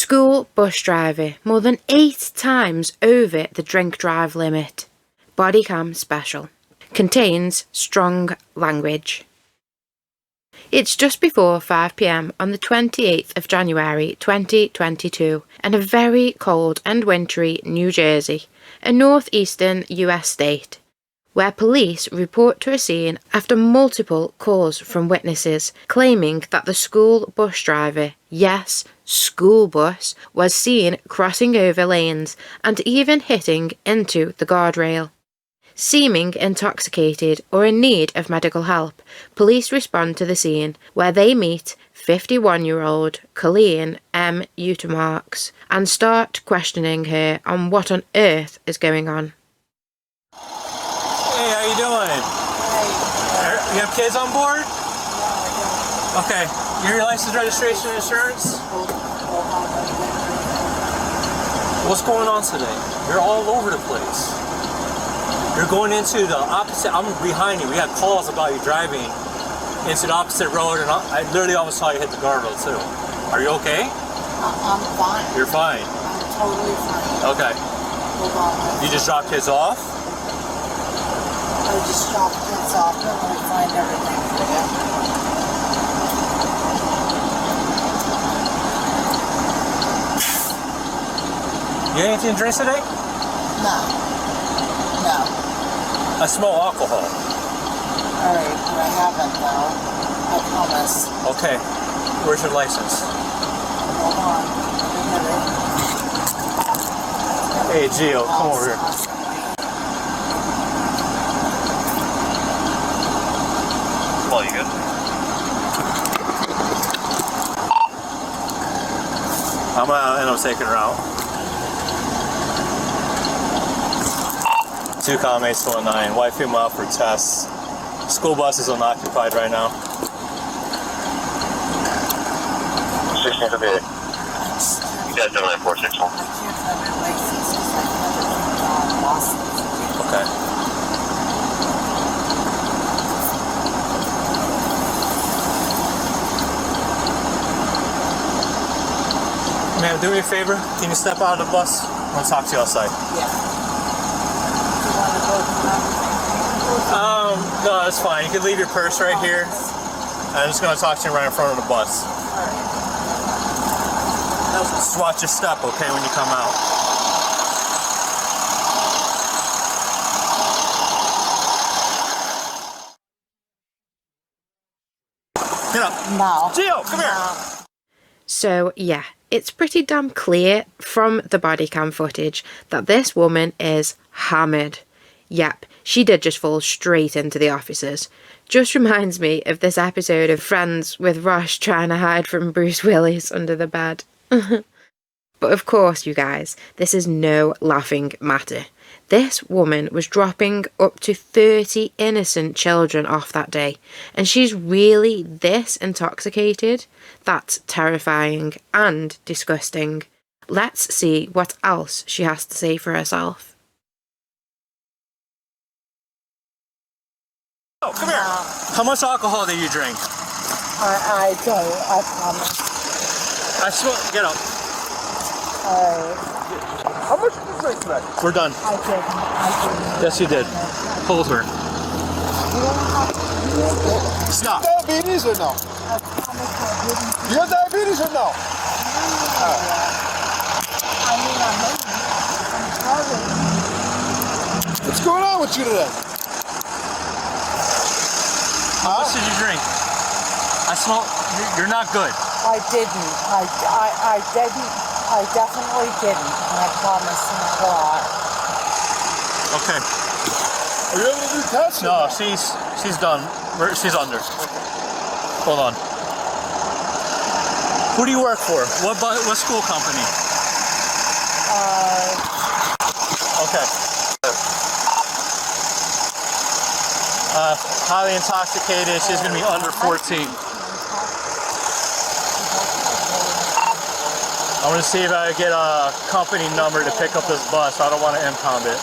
School bus driver more than 8 times over the drink drive limit. Bodycam special. Contains strong language. It's just before 5 p.m. on the 28th of January 2022 in a very cold and wintry New Jersey, a northeastern US state, where police report to a scene after multiple calls from witnesses claiming that the school bus driver, yes, school bus, was seen crossing over lanes and even hitting into the guardrail. Seeming intoxicated or in need of medical help, police respond to the scene where they meet 51-year-old Coleen.M.Eutermarks and start questioning her on what on earth is going on. Hey, how you doing? Hey. You have kids on board? No, I don't. Okay. Your license, registration, and insurance? What's going on today? You're all over the place. You're going into the opposite. I'm behind you. We had calls about you driving into the opposite road, and I literally almost saw you hit the guardrail too. Are you okay? I'm fine. You're fine? I'm totally fine. Okay. Hold on. You just dropped kids off? I just dropped kids off and let me find everything for you. You had anything to drink today? No. No. I smell alcohol. Alright, I haven't though. I promise. Okay. Where's your license? Hold on. Let me Hey, get it. Gio, come over here. Oh, you good? I'm gonna end up taking her out. 2 comments to 9. Wife female out for tests. School bus is unoccupied right now. 16 to be. You got 7946. I can't find my license because I've never lost it. Okay. Ma'am, do me a favor. Can you step out of the bus? I want to talk to you outside. Yeah. Do you want to go through everything? No, that's fine. You can leave your purse right here. I'm just going to talk to you right in front of the bus. Just watch your step, okay, when you come out. Get up. No. Gio, come here. So yeah, it's pretty damn clear from the body cam footage that this woman is hammered. Yep, she did just fall straight into the officers. Just reminds me of this episode of Friends with Ross trying to hide from Bruce Willis under the bed. But of course, you guys, this is no laughing matter. This woman was dropping up to 30 innocent children off that day, and she's really this intoxicated? That's terrifying and disgusting. Let's see what else she has to say for herself. Oh, come here. How much alcohol do you drink? I don't. I promise. I swear. Get up. Alright. How much did you drink tonight? We're done. I didn't. Yes, you did. Hold her. You don't have to. Stop. Diabetes or no? I promise I didn't. You got diabetes or no? I mean, I'm sorry. What's going on with you today? How much did you drink? I smell. You're not good. I didn't. I didn't. I definitely didn't. And I promise not a lot. Okay. Are you able to do tests? No, she's done. She's under. Hold on. Who do you work for? What school company? Okay. Highly intoxicated. She's gonna be under 14. I'm gonna see if I can get a company number to pick up this bus. I don't want to impound it.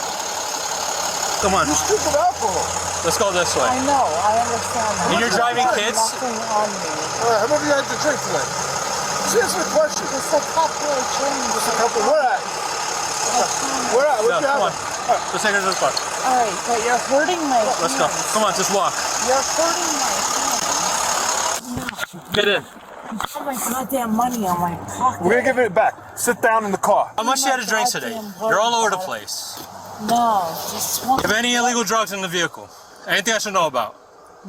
Come on. You stupid alcohol. Let's go this way. I know. I understand that. And you're driving kids? Nothing on me. All right, how much did you have to drink tonight? Just answer the question. It's a couple of drinks. Just a couple. Where at? Where at? What you Come on. having? Let's take her to the car. Alright, but you're hurting my Let's go. hands. Come on, just walk. You're hurting my hands. Get in. Put my goddamn money on my pocket. We're gonna give it back. Sit down in the car. How much you had to drink today? You're all over the place. No, just one. Have any illegal drugs in the vehicle? Anything I should know about?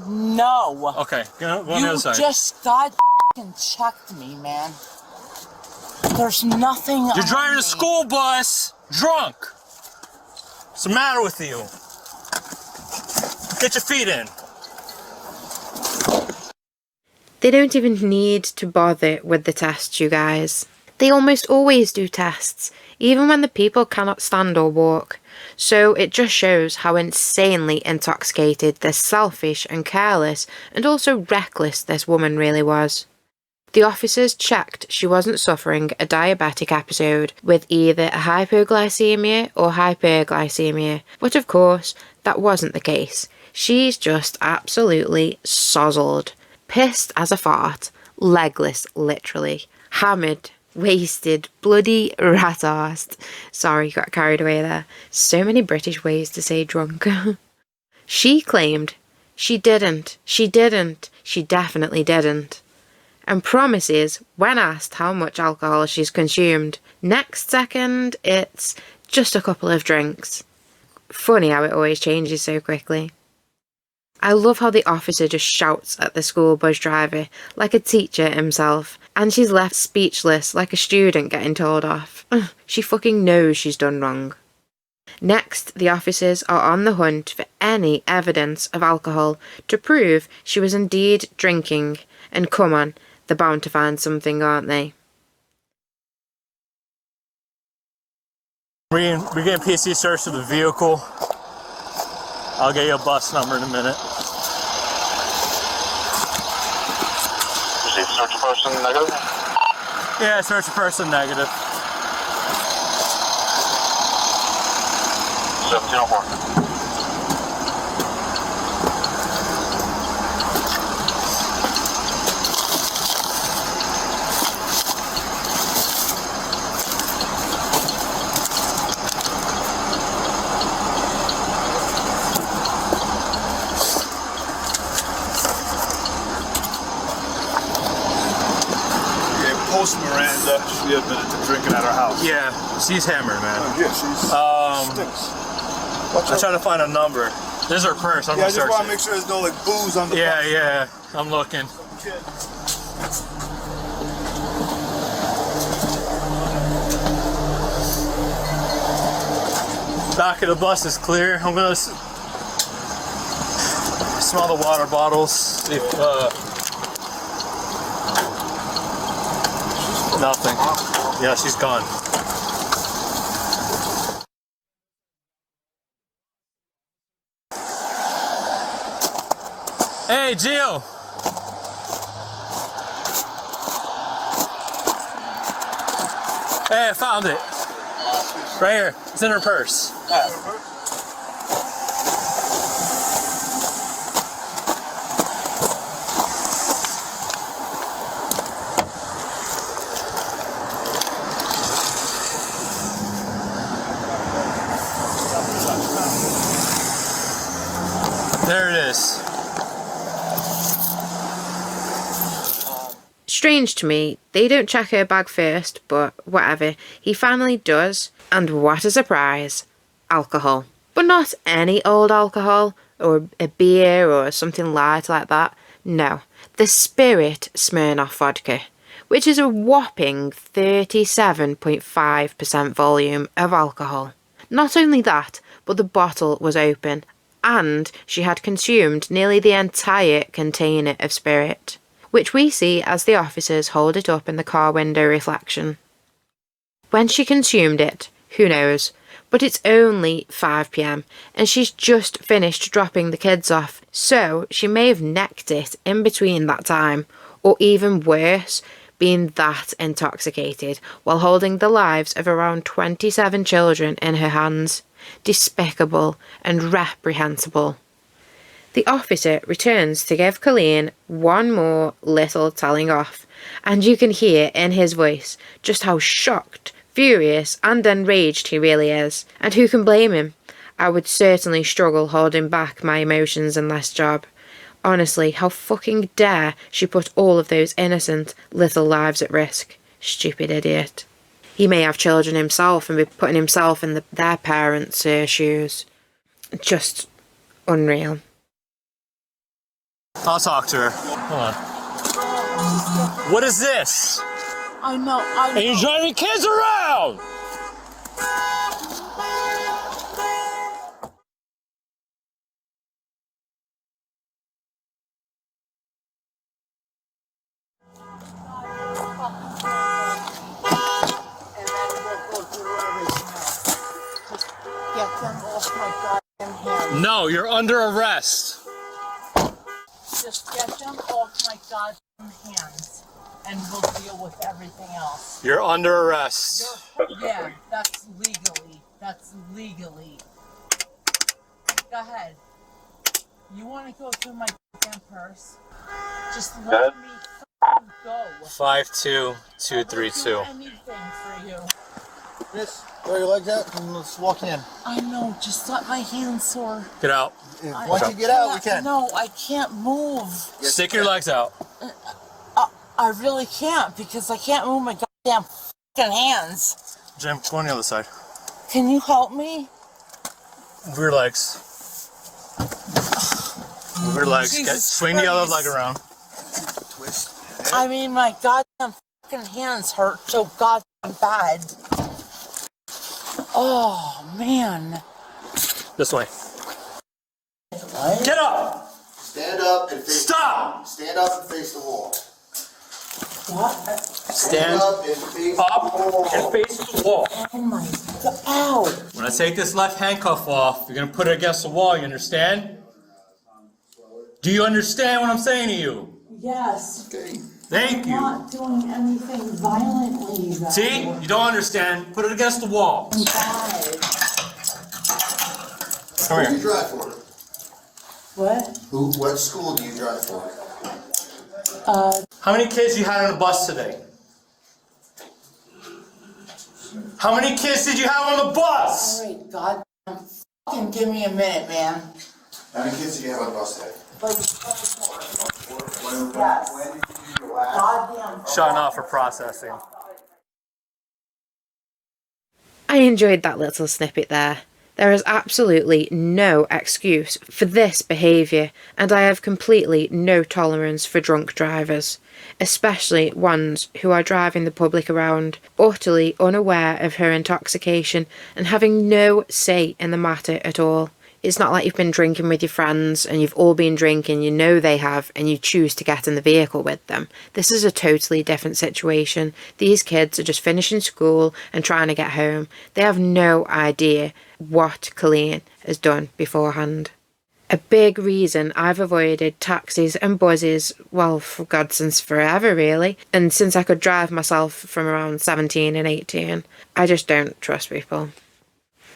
No. Okay, go on the other You side. just got checked me, man. There's nothing. You're driving on a school bus drunk. What's the matter with you? Get your feet in. They don't even need to bother with the tests, you guys. They almost always do tests, even when the people cannot stand or walk. So it just shows how insanely intoxicated, this selfish and careless and also reckless this woman really was. The officers checked she wasn't suffering a diabetic episode with either a hypoglycemia or hyperglycemia, but of course that wasn't the case. She's just absolutely sozzled. Pissed as a fart, legless literally, hammered, wasted, bloody rat-arsed. Sorry, got carried away there. So many British ways to say drunk. She claimed she didn't, she definitely didn't. And promises, when asked how much alcohol she's consumed, next second it's just a couple of drinks. Funny how it always changes so quickly. I love how the officer just shouts at the school bus driver like a teacher himself, and she's left speechless like a student getting told off. She fucking knows she's done wrong. Next, the officers are on the hunt for any evidence of alcohol to prove she was indeed drinking, and come on, they're bound to find something, aren't they? We're getting PC search of the vehicle. I'll get you a bus number in a minute. Is search person negative? Yeah, search person negative. 1704. Post Miranda, she admitted to drinking at her house. Yeah, she's hammered, man. Yeah, she's stinks. I'm trying to find a number. This is her purse. I'm Yeah, I gonna just search want to it. make sure there's no like booze on the Yeah, bus. yeah, I'm looking. Back of the bus is clear. I'm gonna smell the water bottles. See if, nothing. Yeah, she's gone. Hey, Gio. Hey, I found it. Right here. It's in her purse. There it is. Strange to me, they don't check her bag first, but whatever. He finally does, and what a surprise. Alcohol. But not any old alcohol, or a beer, or something light like that. No, the Spirit Smirnoff vodka, which is a whopping 37.5% volume of alcohol. Not only that, but the bottle was open, and she had consumed nearly the entire container of spirit, which we see as the officers hold it up in the car window reflection. When she consumed it, who knows, but it's only 5 p.m. and she's just finished dropping the kids off, so she may have necked it in between that time, or even worse, being that intoxicated while holding the lives of around 27 children in her hands. Despicable and reprehensible. The officer returns to give Coleen one more little telling off, and you can hear in his voice just how shocked, furious and enraged he really is. And who can blame him? I would certainly struggle holding back my emotions in this job. Honestly, how fucking dare she put all of those innocent little lives at risk? Stupid idiot. He may have children himself and be putting himself in their parents' shoes. Just unreal. I'll talk to her. Hold on. What is this? I know. And you're driving kids around! And then we'll go through everything else. Just get them off my goddamn hands. No, you're under arrest. Just get them off my goddamn hands. And we'll deal with everything else. You're under arrest. Yeah, that's legally. That's legally. Go ahead. You want to go through my damn purse? Just let me fucking go. 52232. I'll do anything for you. Miss, throw your legs out and let's walk in. I know, just let my hands sore. Get out. Once you get out, we can. No, I can't move. Stick your legs out. I really can't because I can't move my goddamn fucking hands. Jim, go on the other side. Can you help me? Move your legs. Move your legs. Swing the other leg around. Twist. I mean, my goddamn fucking hands hurt so goddamn bad. Oh, man. This way. What? Get up! Stand up and face. Stop! Stand up and face the wall. What? Stand up and face up the wall. and face the wall. Oh my god. Ow. When I take this left handcuff off, you're gonna put it against the wall, you understand? Do you understand what I'm saying to you? Yes. Okay. Thank I'm you. not doing anything violently, though. See? You don't understand. Put it against the wall. I'm bad. Come Who do you here. drive for? What? What school do you drive for? How many kids you had on the bus today? How many kids did you have on the bus? Alright, god. Fucking give me a minute, man. How many kids do you have on the bus today? Like, Yes. yes. When did you do your last? Goddamn. Shutting off for processing. I enjoyed that little snippet there. There is absolutely no excuse for this behaviour, and I have completely no tolerance for drunk drivers, especially ones who are driving the public around, utterly unaware of her intoxication and having no say in the matter at all. It's not like you've been drinking with your friends and you've all been drinking, you know they have, and you choose to get in the vehicle with them. This is a totally different situation. These kids are just finishing school and trying to get home. They have no idea what Coleen has done beforehand. A big reason I've avoided taxis and buses, well, for God, since forever really, and since I could drive myself from around 17 and 18, I just don't trust people.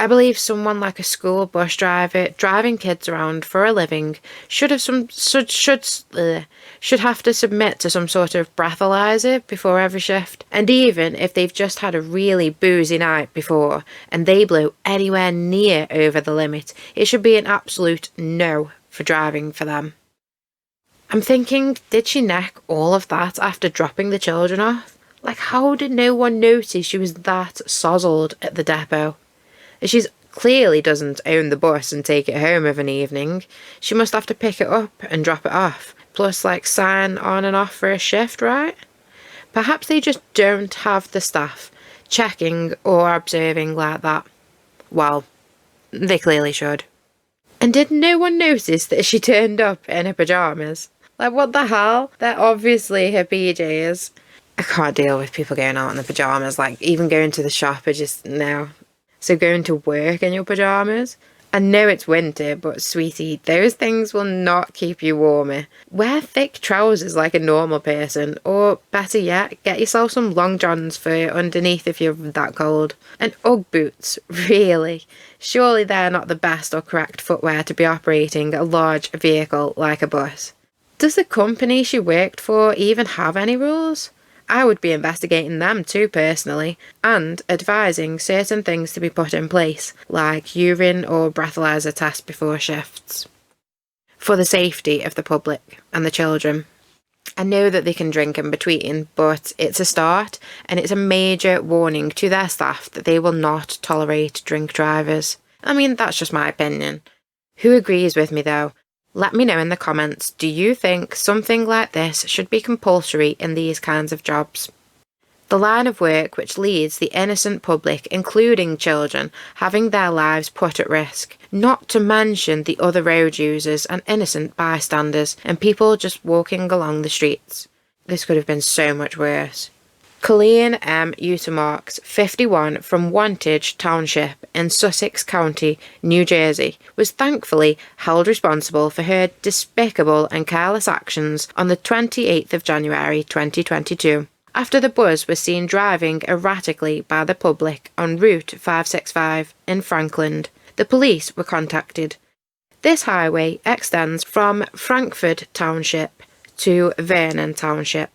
I believe someone like a school bus driver driving kids around for a living should have to submit to some sort of breathalyzer before every shift. And even if they've just had a really boozy night before and they blow anywhere near over the limit, it should be an absolute no for driving for them. I'm thinking, did she neck all of that after dropping the children off? Like, how did no one notice she was that sozzled at the depot? She clearly doesn't own the bus and take it home of an evening. She must have to pick it up and drop it off, plus like sign on and off for a shift, right? Perhaps they just don't have the staff checking or observing like that. Well, they clearly should. And did no one notice that she turned up in her pyjamas? Like, what the hell? They're obviously her PJs. I can't deal with people going out in their pyjamas, like even going to the shop, I just, no. So going to work in your pyjamas? I know it's winter, but sweetie, those things will not keep you warmer. Wear thick trousers like a normal person, or better yet, get yourself some long johns for underneath if you're that cold. And Ugg boots, really? Surely they're not the best or correct footwear to be operating a large vehicle like a bus. Does the company she worked for even have any rules? I would be investigating them too personally, and advising certain things to be put in place, like urine or breathalyzer tests before shifts, for the safety of the public and the children. I know that they can drink in between, but it's a start, and it's a major warning to their staff that they will not tolerate drink drivers. I mean, that's just my opinion. Who agrees with me though? Let me know in the comments, do you think something like this should be compulsory in these kinds of jobs? The line of work which leads the innocent public, including children, having their lives put at risk, not to mention the other road users and innocent bystanders and people just walking along the streets. This could have been so much worse. Coleen.M.Eutermarks, 51, from Wantage Township in Sussex County, New Jersey, was thankfully held responsible for her despicable and careless actions on the 28th of January 2022, after the bus was seen driving erratically by the public on Route 565 in Franklin. The police were contacted. This highway extends from Frankford Township to Vernon Township.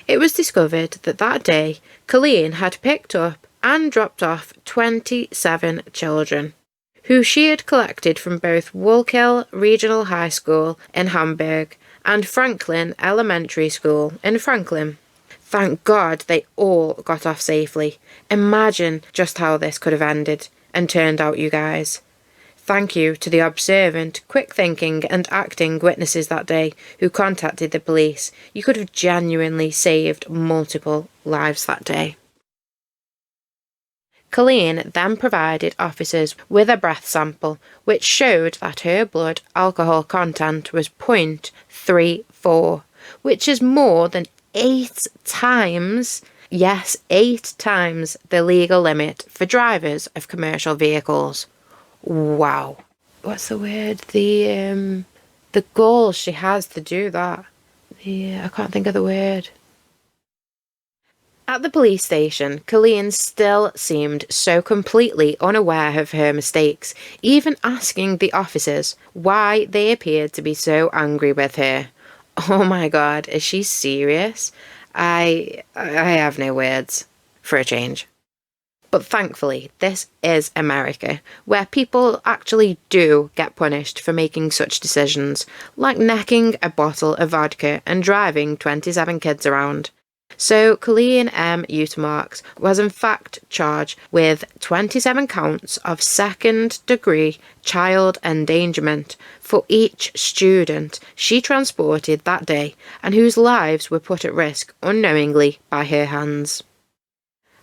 It was discovered that day, Coleen had picked up and dropped off 27 children, who she had collected from both Woolkill Regional High School in Hamburg and Franklin Elementary School in Franklin. Thank God they all got off safely. Imagine just how this could have ended and turned out, you guys. Thank you to the observant, quick-thinking and acting witnesses that day who contacted the police. You could have genuinely saved multiple lives that day. Coleen then provided officers with a breath sample, which showed that her blood alcohol content was 0.34, which is more than 8 times, yes, 8 times the legal limit for drivers of commercial vehicles. Wow. What's the word? The goal she has to do that. I can't think of the word. At the police station, Coleen still seemed so completely unaware of her mistakes, even asking the officers why they appeared to be so angry with her. Oh my God, is she serious? I have no words for a change. But thankfully, this is America, where people actually do get punished for making such decisions, like necking a bottle of vodka and driving 27 kids around. So Coleen.M.Eutermarks was in fact charged with 27 counts of second-degree child endangerment for each student she transported that day and whose lives were put at risk unknowingly by her hands.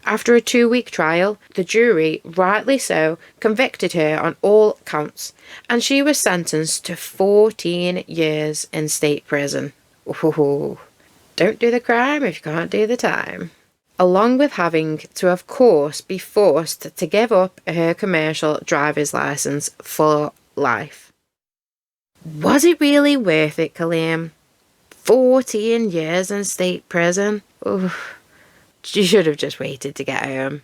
After a 2-week trial, the jury, rightly so, convicted her on all counts, and she was sentenced to 14 years in state prison. Ooh, don't do the crime if you can't do the time. Along with having to, of course, be forced to give up her commercial driver's license for life. Was it really worth it, Coleen? 14 years in state prison? Ooh. She should have just waited to get home.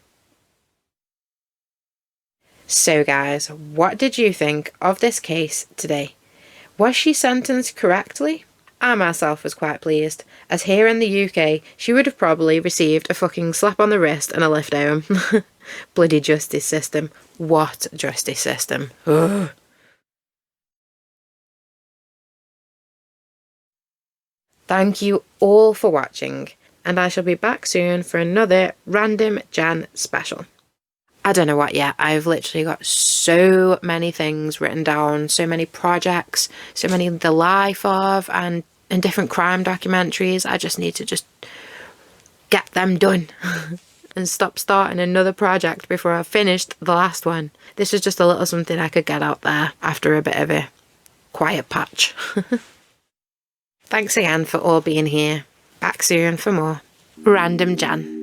So guys, what did you think of this case today? Was she sentenced correctly? I myself was quite pleased, as here in the UK, she would have probably received a fucking slap on the wrist and a lift home. Bloody justice system. What justice system? Ugh. Thank you all for watching, and I shall be back soon for another Random Jan special. I don't know what yet. I've literally got so many things written down, so many projects, so many the life of and different crime documentaries. I just need to get them done and stop starting another project before I've finished the last one. This is just a little something I could get out there after a bit of a quiet patch. Thanks again for all being here. Back soon for more Random Jan.